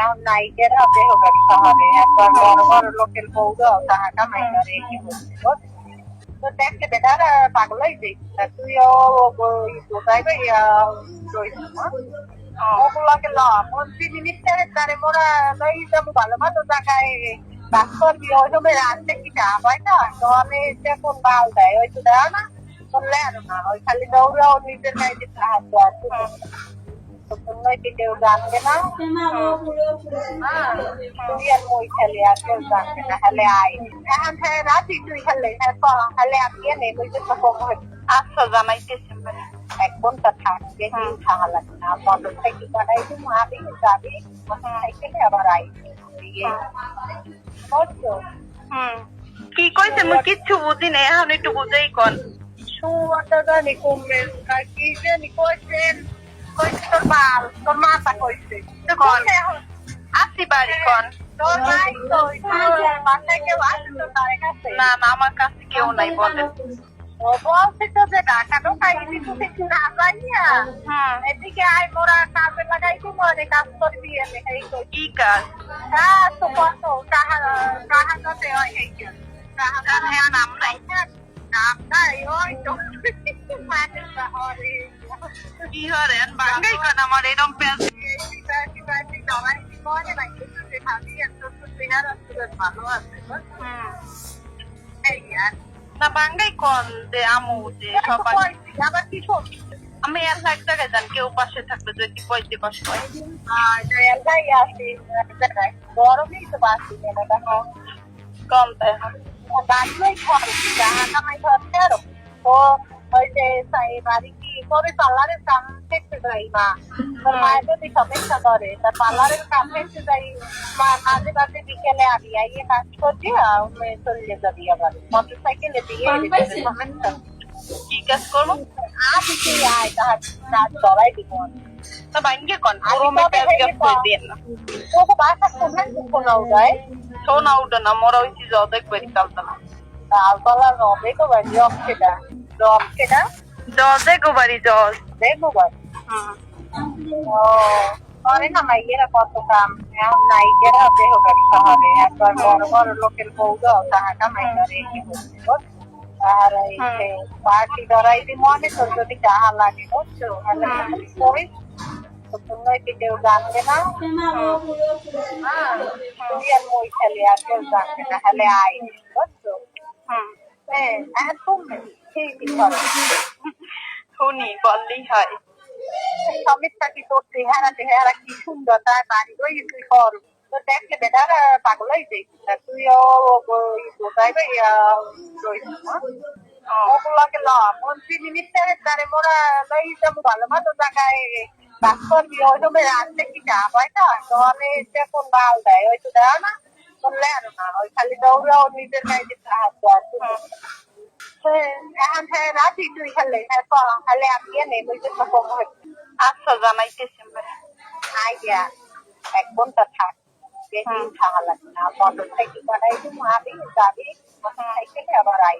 এখন নায়িকেরা বের হবে শহরে, একবার বড় বড় লোকের বউরাও টাকা কামাই করে কি বলছে তো দেখলে বেটার পাগল হয়ে যাই তুইও যাইবে ওগুলাকে মন্ত্রী মিনিস্টারের দ্বারে মোরা লই যাবো ভালো ভালো জায়গায় কাজ করবি ওই সময় রাখতে কি না হয় না তাহলে কোন বাল দেয় ওই তো দেয় না বললে আর না ওই খালি দৌড়াও নিজের গাইতে সাহায্য আছে কেউ জানবে না তুই আর মই খেলে আর কেউ জানবে না হলে আয় এখন হ্যাঁ রাতি তুই খেলে হলে আমি নেই ওই জন্য কম হয়েছে আচ্ছা জানাইতেছি এক ঘন্টা থাকবে খাওয়া লাগে না মোটর সাইকেল বানাই তুমি আবি যাবি মোটর সাইকেলে আবার আই কি কইছে মুই কিচ্ছু বুঝি না এখন একটু বুঝাই কোন সুয়াটা জানি কমবে কি জানি কইছেন কইছে তোর মাথা কইছে তো কোন আসি বাড়ি কোন তোর ভাই কই বাসায় কেউ আসে তো তার কাছে না না আমার কাছে কেউ নাই বলেন ও বলছে তো যে ঢাকা ঢোকাই কিছু কিছু না যাইয়া এদিকে আয় মোরা কাজে লাগাইছি মনে কাজ করবি এই তো কি কাজ তো কত কাহা কাছে হয় এই কাজ হ্যাঁ নাম নাই নাম নাই ওই তো মানে শহরে কি হরেন বাঙ্গাই কোন আমার এরকম পেঁয়াজ না বাঙ্গাই কোন যে আমু যে সবাই আবার কি করবি আমি এক জায়গায় যান কেউ পাশে থাকলে যদি কইতে কষ্ট হয় গরমেই তো বাঁচি কম তাই বাড়িই ঘর কামাই ধরছে আরো তো ওই যে বাড়ি কি করে পার্লারের কাম দেখতে যাই মা তোর মায়ের যদি সমস্যা করে তার পার্লারের কাম দেখতে যাই মা মাঝে মাঝে বিকেলে আমি আইয়ে কাজ করছি চলে যাবি আবার মোটর সাইকেলে দিয়ে সমস্যা কি কাজ করবো আজকে আয় তাহার রাত ধরাই দিব তা বাঙ্গে কোন গরমে পেঁয়াজ করে দিন না তোকে বাসা কোথায় শোনাও যায় সোনা উঠে না মরা হয়েছি যাও দেখবারই কালতা না তালতলা রবে তো বাড়ি রব কেটা জজ দেখো বাড়ি জজ দেখবো বাড়ি ও করে না মাইয়েরা কত কাম এখন নায়িকেরা বের হবে শহরে একবার বড় বড় লোকের বউরাও টাকা কামাই করে কি বলছে আর এই যে পার্টি ধরাই দি মনে তোর যদি টাকা লাগে বুঝছো কই কি কেউ জানবে না তুই আর মই খেলে আর কেউ জানবে না হলে আয় বুঝছো হ্যাঁ তুমি ঠিকই করো শুনি বললেই হয় সমস্যা কি তোর চেহারা কি সুন্দর তার বাড়ি ওই তুই কর তো দেখলে বেটার পাগল হয়ে যাই তুইও যাইবে ওগুলাকে মন্ত্রী মিনিস্টারের দ্বারে মোরা লই যাবো ভালো ভালো জায়গায় কাজ করবি ওই সময় রাখতে কি না হয় না তাহলে কোন বাল দেয় ওই তো দেয় না বললে আর না ওই খালি দৌড়াও নিজের গাইতে সাহায্য আছে এখন হ্যাঁ রাতি তুই খেলে হলে আমি নেই ওই জন্য কম হয়েছে আচ্ছা জানাইতেছি আইডিয়া এক ঘন্টা থাক বেশি খাওয়া লাগে না মোটর সাইকেল বানাই তুমি আবি যাবি মোটর সাইকেলে আবার আই